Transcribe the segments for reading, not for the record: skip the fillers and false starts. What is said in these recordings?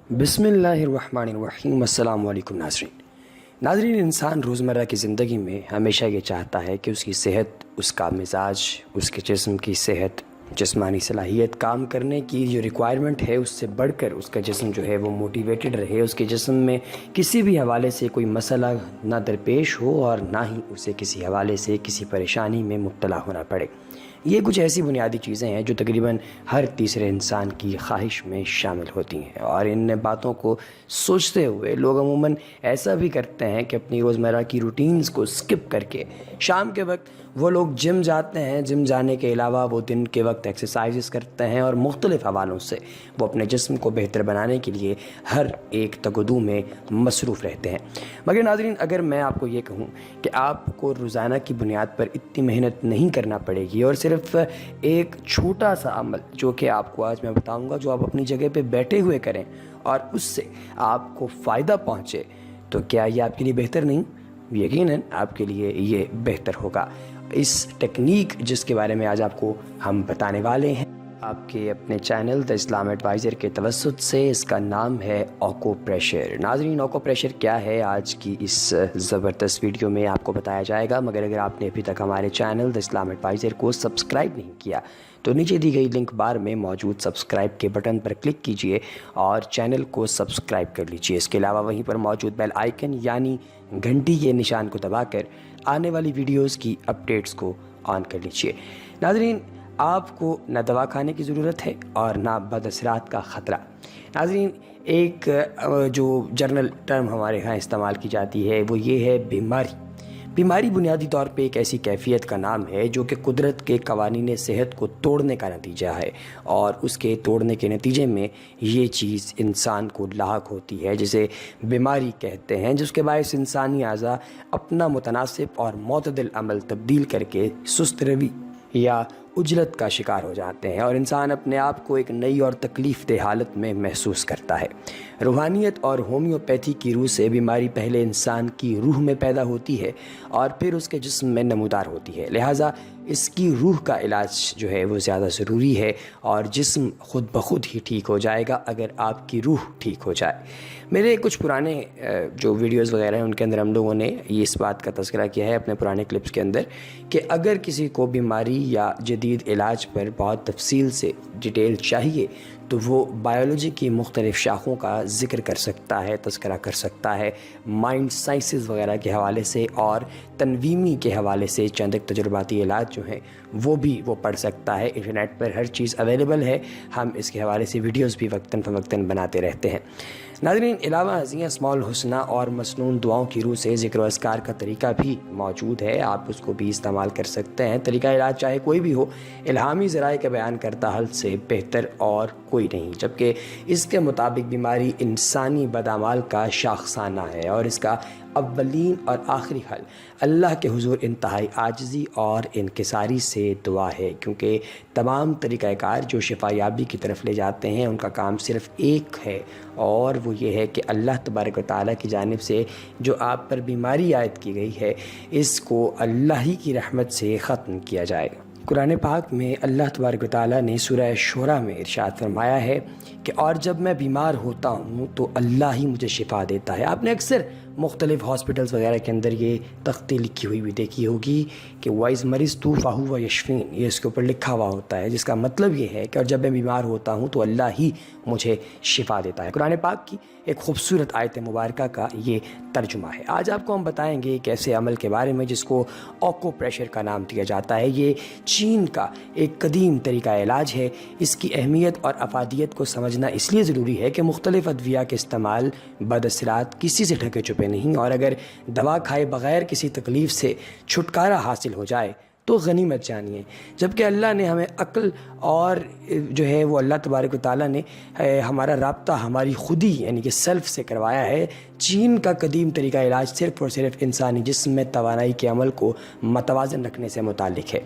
بسم اللہ الرحمن الرحیم۔ السلام علیکم ناظرین، انسان روزمرہ کی زندگی میں ہمیشہ یہ چاہتا ہے کہ اس کی صحت، اس کا مزاج، اس کے جسم کی صحت، جسمانی صلاحیت، کام کرنے کی جو ریکوائرمنٹ ہے اس سے بڑھ کر اس کا جسم جو ہے وہ موٹیویٹڈ رہے، اس کے جسم میں کسی بھی حوالے سے کوئی مسئلہ نہ درپیش ہو اور نہ ہی اسے کسی حوالے سے کسی پریشانی میں مبتلا ہونا پڑے۔ یہ کچھ ایسی بنیادی چیزیں ہیں جو تقریباً ہر تیسرے انسان کی خواہش میں شامل ہوتی ہیں، اور ان باتوں کو سوچتے ہوئے لوگ عموماً ایسا بھی کرتے ہیں کہ اپنی روزمرہ کی روٹینز کو سکپ کر کے شام کے وقت وہ لوگ جم جاتے ہیں۔ جم جانے کے علاوہ وہ دن کے وقت ایکسرسائزز کرتے ہیں اور مختلف حوالوں سے وہ اپنے جسم کو بہتر بنانے کے لیے ہر ایک تگدو میں مصروف رہتے ہیں۔ مگر ناظرین، اگر میں آپ کو یہ کہوں کہ آپ کو روزانہ کی بنیاد پر اتنی محنت نہیں کرنا پڑے گی اور صرف ایک چھوٹا سا عمل جو کہ آپ کو آج میں بتاؤں گا، جو آپ اپنی جگہ پہ بیٹھے ہوئے کریں اور اس سے آپ کو فائدہ پہنچے، تو کیا یہ آپ کے لیے بہتر نہیں؟ یقیناً آپ کے لیے یہ بہتر ہوگا۔ اس ٹیکنیک جس کے بارے میں آج آپ کو ہم بتانے والے ہیں آپ کے اپنے چینل دا اسلام ایڈوائزر کے توسط سے، اس کا نام ہے آکو پریشر۔ ناظرین، آکو پریشر کیا ہے آج کی اس زبردست ویڈیو میں آپ کو بتایا جائے گا، مگر اگر آپ نے ابھی تک ہمارے چینل دا اسلام ایڈوائزر کو سبسکرائب نہیں کیا تو نیچے دی گئی لنک بار میں موجود سبسکرائب کے بٹن پر کلک کیجئے اور چینل کو سبسکرائب کر لیجئے۔ اس کے علاوہ وہیں پر موجود بیل آئیکن یعنی گھنٹی کے نشان کو دبا کر آنے والی ویڈیوز کی اپڈیٹس کو آن کر لیجئے۔ ناظرین، آپ کو نہ دوا کھانے کی ضرورت ہے اور نہ بد اثرات کا خطرہ۔ ناظرین، ایک جو جرنل ٹرم ہمارے ہاں استعمال کی جاتی ہے وہ یہ ہے بیماری۔ بیماری بنیادی طور پہ ایک ایسی کیفیت کا نام ہے جو کہ قدرت کے قوانین صحت کو توڑنے کا نتیجہ ہے، اور اس کے توڑنے کے نتیجے میں یہ چیز انسان کو لاحق ہوتی ہے، جسے بیماری کہتے ہیں، جس کے باعث انسانی اعضاء اپنا متناسب اور معتدل عمل تبدیل کر کے سست روی یا عجلت کا شکار ہو جاتے ہیں، اور انسان اپنے آپ کو ایک نئی اور تکلیف دہ حالت میں محسوس کرتا ہے۔ روحانیت اور ہومیوپیتھی کی روح سے بیماری پہلے انسان کی روح میں پیدا ہوتی ہے اور پھر اس کے جسم میں نمودار ہوتی ہے، لہٰذا اس کی روح کا علاج جو ہے وہ زیادہ ضروری ہے، اور جسم خود بخود ہی ٹھیک ہو جائے گا اگر آپ کی روح ٹھیک ہو جائے۔ میرے کچھ پرانے جو ویڈیوز وغیرہ ہیں ان کے اندر ہم لوگوں نے اس بات کا تذکرہ کیا ہے اپنے پرانے کلپس کے اندر کہ اگر کسی کو بیماری یا جدید علاج پر بہت تفصیل سے ڈیٹیل چاہیے تو وہ بائیولوجی کی مختلف شاخوں کا ذکر کر سکتا ہے، تذکرہ کر سکتا ہے، مائنڈ سائنسز وغیرہ کے حوالے سے اور تنویمی کے حوالے سے چند ایک تجرباتی علاج جو ہیں وہ بھی وہ پڑھ سکتا ہے۔ انٹرنیٹ پر ہر چیز اویلیبل ہے، ہم اس کے حوالے سے ویڈیوز بھی وقتاً فوقتاً بناتے رہتے ہیں۔ ناظرین، علاوہ ازیں اسماء الحسنی اور مسنون دعاؤں کی روح سے ذکر و اذکار کا طریقہ بھی موجود ہے، آپ اس کو بھی استعمال کر سکتے ہیں۔ طریقہ علاج چاہے کوئی بھی ہو، الہامی ذرائع کے بیان کردہ حل سے بہتر اور کوئی نہیں، جبکہ اس کے مطابق بیماری انسانی بدعمال کا شاخسانہ ہے، اور اس کا اولین اور آخری حل اللہ کے حضور انتہائی عاجزی اور انکساری سے دعا ہے، کیونکہ تمام طریقہ کار جو شفا یابی کی طرف لے جاتے ہیں ان کا کام صرف ایک ہے، اور وہ یہ ہے کہ اللہ تبارک و تعالیٰ کی جانب سے جو آپ پر بیماری عائد کی گئی ہے اس کو اللہ ہی کی رحمت سے ختم کیا جائے۔ قرآن پاک میں اللہ تبارک و تعالیٰ نے سورہ شورى میں ارشاد فرمایا ہے کہ اور جب میں بیمار ہوتا ہوں تو اللہ ہی مجھے شفا دیتا ہے۔ آپ نے اکثر مختلف ہاسپٹلز وغیرہ کے اندر یہ تختی لکھی ہوئی بھی دیکھی ہوگی کہ وائز مریض تو فہو یشفین، یہ اس کے اوپر لکھا ہوا ہوتا ہے، جس کا مطلب یہ ہے کہ اور جب میں بیمار ہوتا ہوں تو اللہ ہی مجھے شفا دیتا ہے۔ قرآن پاک کی ایک خوبصورت آیت مبارکہ کا یہ ترجمہ ہے۔ آج آپ کو ہم بتائیں گے ایک ایسے عمل کے بارے میں جس کو آکو پریشر کا نام دیا جاتا ہے۔ یہ چین کا ایک قدیم طریقہ علاج ہے۔ اس کی اہمیت اور افادیت کو سمجھنا اس لیے ضروری ہے کہ مختلف ادویہ کے استعمال بد اثرات کسی سے ڈھکے چھپے نہیں، اور اگر دوا کھائے بغیر کسی تکلیف سے چھٹکارا حاصل ہو جائے تو غنیمت جانیے۔ جبکہ اللہ نے ہمیں عقل اور جو ہے وہ اللہ تبارک و تعالیٰ نے ہمارا رابطہ ہماری خودی یعنی کہ سیلف سے کروایا ہے۔ چین کا قدیم طریقہ علاج صرف اور صرف انسانی جسم میں توانائی کے عمل کو متوازن رکھنے سے متعلق ہے۔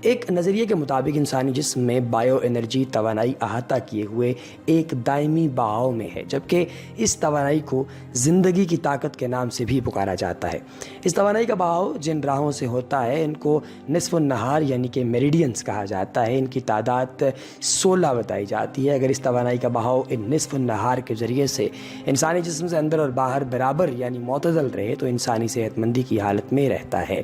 ایک نظریے کے مطابق انسانی جسم میں بائیو انرجی توانائی احاطہ کیے ہوئے ایک دائمی بہاؤ میں ہے، جبکہ اس توانائی کو زندگی کی طاقت کے نام سے بھی پکارا جاتا ہے۔ اس توانائی کا بہاؤ جن راہوں سے ہوتا ہے ان کو نصف النہار یعنی کہ میریڈینز کہا جاتا ہے۔ ان کی تعداد 16 بتائی جاتی ہے۔ اگر اس توانائی کا بہاؤ ان نصف النہار کے ذریعے سے انسانی جسم سے اندر اور باہر برابر یعنی معتدل رہے تو انسانی صحت مندی کی حالت میں رہتا ہے۔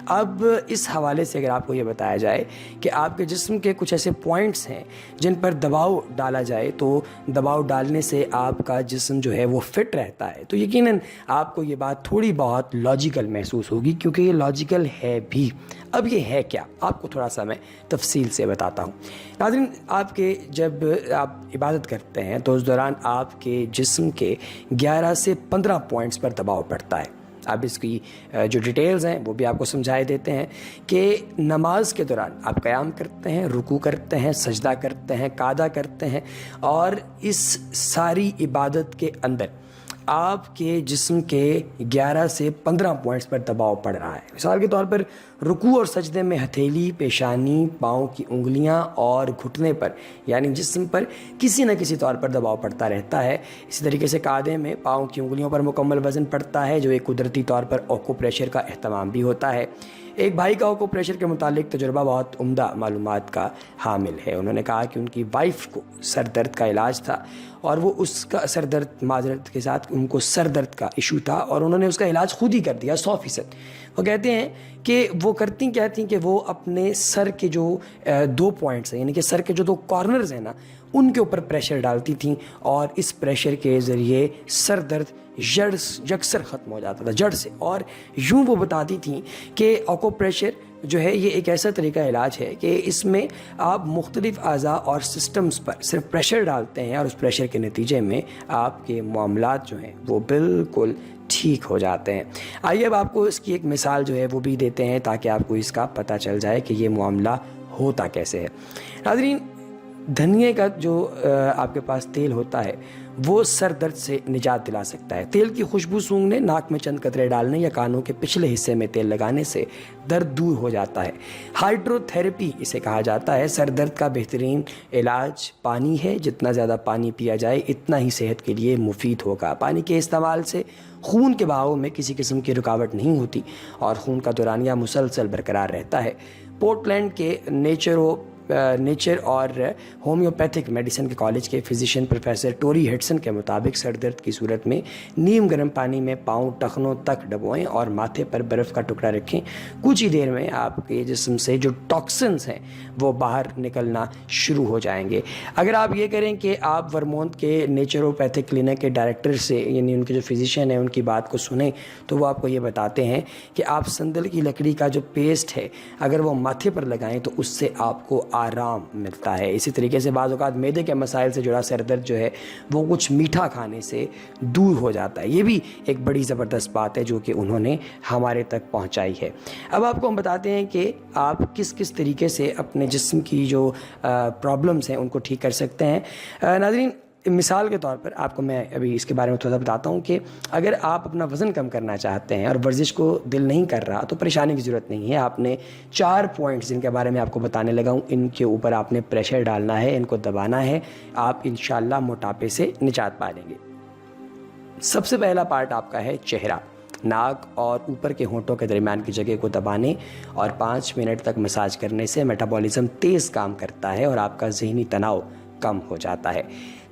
اب اس حوالے سے اگر آپ کو یہ بتایا جائے کہ آپ کے جسم کے کچھ ایسے پوائنٹس ہیں جن پر دباؤ ڈالا جائے تو دباؤ ڈالنے سے آپ کا جسم جو ہے وہ فٹ رہتا ہے، تو یقیناً آپ کو یہ بات تھوڑی بہت لاجیکل محسوس ہوگی، کیونکہ یہ لاجیکل ہے بھی۔ اب یہ ہے کیا، آپ کو تھوڑا سا میں تفصیل سے بتاتا ہوں۔ ناظرین، آپ کے جب آپ عبادت کرتے ہیں تو اس دوران آپ کے جسم کے 11 سے 15 پوائنٹس پر دباؤ پڑتا ہے۔ اب اس کی جو ڈیٹیلز ہیں وہ بھی آپ کو سمجھائے دیتے ہیں کہ نماز کے دوران آپ قیام کرتے ہیں، رکوع کرتے ہیں، سجدہ کرتے ہیں، قعدہ کرتے ہیں، اور اس ساری عبادت کے اندر آپ کے جسم کے 11 سے 15 پوائنٹس پر دباؤ پڑ رہا ہے۔ مثال کے طور پر رکوع اور سجدے میں ہتھیلی، پیشانی، پاؤں کی انگلیاں اور گھٹنے پر یعنی جسم پر کسی نہ کسی طور پر دباؤ پڑتا رہتا ہے۔ اسی طریقے سے قعدے میں پاؤں کی انگلیوں پر مکمل وزن پڑتا ہے، جو ایک قدرتی طور پر اوکو پریشر کا اہتمام بھی ہوتا ہے۔ ایک بھائی کا اوکو پریشر کے متعلق تجربہ بہت عمدہ معلومات کا حامل ہے۔ انہوں نے کہا کہ ان کی وائف کو سر درد کا علاج تھا اور وہ اس کا سر درد معذرت کے ساتھ ان کو سر درد کا ایشو تھا اور انہوں نے اس کا علاج خود ہی کر دیا 100%۔ وہ کہتے ہیں کہ وہ کرتی کہ وہ اپنے سر کے جو 2 پوائنٹس ہیں یعنی کہ سر کے جو 2 کارنرز ہیں نا ان کے اوپر پریشر ڈالتی تھیں اور اس پریشر کے ذریعے سر درد یکسر ختم ہو جاتا تھا جڑ سے۔ اور یوں وہ بتاتی تھیں کہ اوکو پریشر جو ہے یہ ایک ایسا طریقہ علاج ہے کہ اس میں آپ مختلف اعضاء اور سسٹمز پر صرف پریشر ڈالتے ہیں اور اس پریشر کے نتیجے میں آپ کے معاملات جو ہیں وہ بالکل ٹھیک ہو جاتے ہیں۔ آئیے اب آپ کو اس کی ایک مثال جو ہے وہ بھی دیتے ہیں تاکہ آپ کو اس کا پتہ چل جائے کہ یہ معاملہ ہوتا کیسے ہے۔ ناظرین، دھنیے کا جو آپ کے پاس تیل ہوتا ہے وہ سر درد سے نجات دلا سکتا ہے۔ تیل کی خوشبو سونگھنے، ناک میں چند قطرے ڈالنے یا کانوں کے پچھلے حصے میں تیل لگانے سے درد دور ہو جاتا ہے۔ ہائیڈرو تھیراپی اسے کہا جاتا ہے۔ سر درد کا بہترین علاج پانی ہے۔ جتنا زیادہ پانی پیا جائے اتنا ہی صحت کے لیے مفید ہوگا۔ پانی کے استعمال سے خون کے بہاؤ میں کسی قسم کی رکاوٹ نہیں ہوتی اور خون کا دورانیہ مسلسل برقرار رہتا ہے۔ پورٹلینڈ کے نیچر اور ہومیوپیتھک میڈیسن کے کالج کے فزیشین پروفیسر ٹوری ہیڈسن کے مطابق سر درد کی صورت میں نیم گرم پانی میں پاؤں ٹخنوں تک ڈبوئیں اور ماتھے پر برف کا ٹکڑا رکھیں۔ کچھ ہی دیر میں آپ کے جسم سے جو ٹاکسنز ہیں وہ باہر نکلنا شروع ہو جائیں گے۔ اگر آپ یہ کریں کہ آپ ورمونٹ کے نیچروپیتھک کلینک کے ڈائریکٹر سے یعنی ان کے جو فزیشین ہیں ان کی بات کو سنیں تو وہ آپ کو یہ بتاتے ہیں کہ آپ سندل کی لکڑی کا جو پیسٹ ہے اگر وہ ماتھے پر لگائیں تو اس سے آپ کو آرام ملتا ہے۔ اسی طریقے سے بعض اوقات معدے کے مسائل سے جڑا سر درد جو ہے وہ کچھ میٹھا کھانے سے دور ہو جاتا ہے۔ یہ بھی ایک بڑی زبردست بات ہے جو کہ انہوں نے ہمارے تک پہنچائی ہے۔ اب آپ کو ہم بتاتے ہیں کہ آپ کس طریقے سے اپنے جسم کی جو پرابلمز ہیں ان کو ٹھیک کر سکتے ہیں۔ ناظرین، مثال کے طور پر آپ کو میں ابھی اس کے بارے میں تھوڑا بتاتا ہوں کہ اگر آپ اپنا وزن کم کرنا چاہتے ہیں اور ورزش کو دل نہیں کر رہا تو پریشانی کی ضرورت نہیں ہے۔ آپ نے 4 پوائنٹس جن کے بارے میں آپ کو بتانے لگا ہوں ان کے اوپر آپ نے پریشر ڈالنا ہے، ان کو دبانا ہے، آپ انشاءاللہ موٹاپے سے نجات پا لیں گے۔ سب سے پہلا پارٹ آپ کا ہے چہرہ۔ ناک اور اوپر کے ہونٹوں کے درمیان کی جگہ کو دبانے اور 5 منٹ تک مساج کرنے سے میٹابولزم تیز کام کرتا ہے اور آپ کا ذہنی تناؤ کم ہو جاتا ہے۔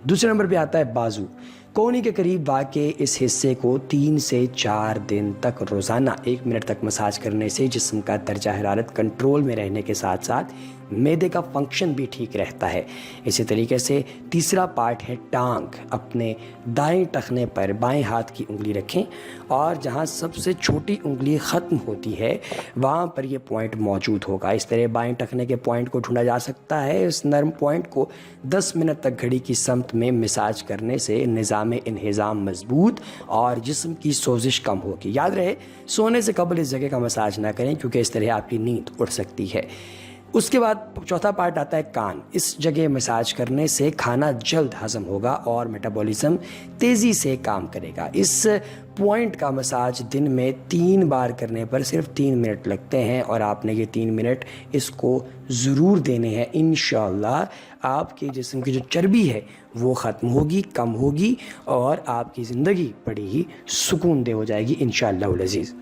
دوسرے نمبر پہ آتا ہے بازو۔ کونی کے قریب واقع اس حصے کو 3 سے 4 دن تک روزانہ 1 منٹ تک مساج کرنے سے جسم کا درجہ حرارت کنٹرول میں رہنے کے ساتھ ساتھ معدے کا فنکشن بھی ٹھیک رہتا ہے۔ اسی طریقے سے تیسرا پارٹ ہے ٹانگ۔ اپنے دائیں ٹخنے پر بائیں ہاتھ کی انگلی رکھیں اور جہاں سب سے چھوٹی انگلی ختم ہوتی ہے وہاں پر یہ پوائنٹ موجود ہوگا۔ اس طرح بائیں ٹخنے کے پوائنٹ کو ڈھونڈا جا سکتا ہے۔ اس نرم پوائنٹ کو 10 منٹ تک گھڑی کی سمت میں مساج کرنے سے نظام انہضام مضبوط اور جسم کی سوزش کم ہوگی۔ یاد رہے، سونے سے قبل اس جگہ کا مساج نہ کریں کیونکہ اس طرح آپ کی نیند اڑ سکتی ہے۔ اس کے بعد چوتھا پارٹ آتا ہے کان. اس جگہ مساج کرنے سے کھانا جلد ہضم ہوگا اور میٹابولزم تیزی سے کام کرے گا. اس پوائنٹ کا مساج دن میں 3 بار کرنے پر صرف 3 منٹ لگتے ہیں اور آپ نے یہ 3 منٹ اس کو ضرور دینے ہیں. انشاءاللہ آپ کے جسم کی جو چربی ہے وہ ختم ہوگی, کم ہوگی اور آپ کی زندگی بڑی ہی سکون دہ ہو جائے گی انشاءاللہ العزیز.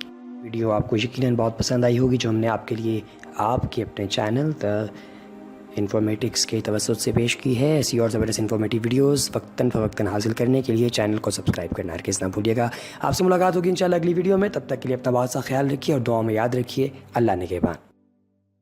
ویڈیو آپ کو یقیناً بہت پسند آئی ہوگی جو ہم نے آپ کے لیے آپ کے اپنے چینل دا انفارمیٹکس کے توسط سے پیش کی ہے. ایسی اور زبردست انفارمیٹیو ویڈیوز وقتاً فوقتاً حاصل کرنے کے لیے چینل کو سبسکرائب کرنا ہرگز نہ بھولیے گا. آپ سے ملاقات ہوگی انشاءاللہ اگلی ویڈیو میں. تب تک کے لیے اپنا بہت سا خیال رکھیے اور دعاؤں میں یاد رکھیے. اللہ نگہبان.